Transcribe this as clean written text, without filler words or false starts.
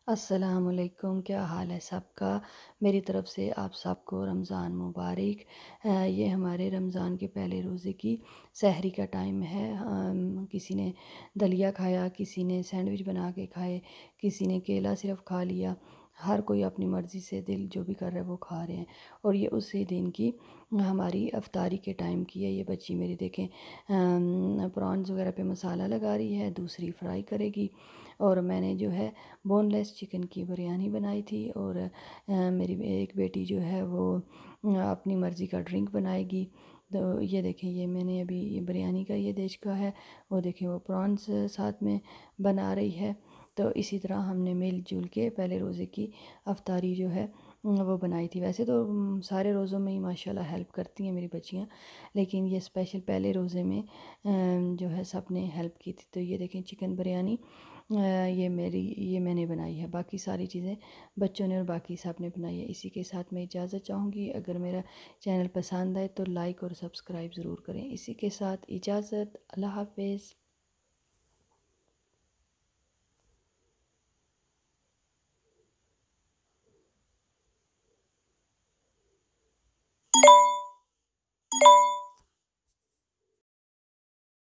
अस्सलामुअलैकुम, क्या हाल है सबका। मेरी तरफ़ से आप सबको रमज़ान मुबारक। ये हमारे रमज़ान के पहले रोज़े की सहरी का टाइम है। किसी ने दलिया खाया, किसी ने सैंडविच बना के खाए, किसी ने केला सिर्फ़ खा लिया। हर कोई अपनी मर्ज़ी से दिल जो भी कर रहा है वो खा रहे हैं। और ये उसी दिन की हमारी इफ्तारी के टाइम की है। ये बच्ची मेरी देखें प्रॉन्स वगैरह पे मसाला लगा रही है, दूसरी फ्राई करेगी। और मैंने जो है बोनलेस चिकन की बिरयानी बनाई थी। और मेरी एक बेटी जो है वो अपनी मर्ज़ी का ड्रिंक बनाएगी। तो ये देखें, ये मैंने अभी ये बिरयानी का ये देश का है, वो देखें वो प्रॉन्स साथ में बना रही है। तो इसी तरह हमने मिल-जुल के पहले रोज़े की अफ्तारी जो है वो बनाई थी। वैसे तो सारे रोज़ों में ही माशाल्लाह हेल्प करती हैं मेरी बच्चियाँ, लेकिन ये स्पेशल पहले रोज़े में जो है सब ने हेल्प की थी। तो ये देखें चिकन बिरयानी ये मैंने बनाई है। बाकी सारी चीज़ें बच्चों ने और बाकी सब ने बनाई है। इसी के साथ मैं इजाज़त चाहूँगी। अगर मेरा चैनल पसंद आए तो लाइक और सब्सक्राइब ज़रूर करें। इसी के साथ इजाज़त। अल्लाह हाफ़िज़।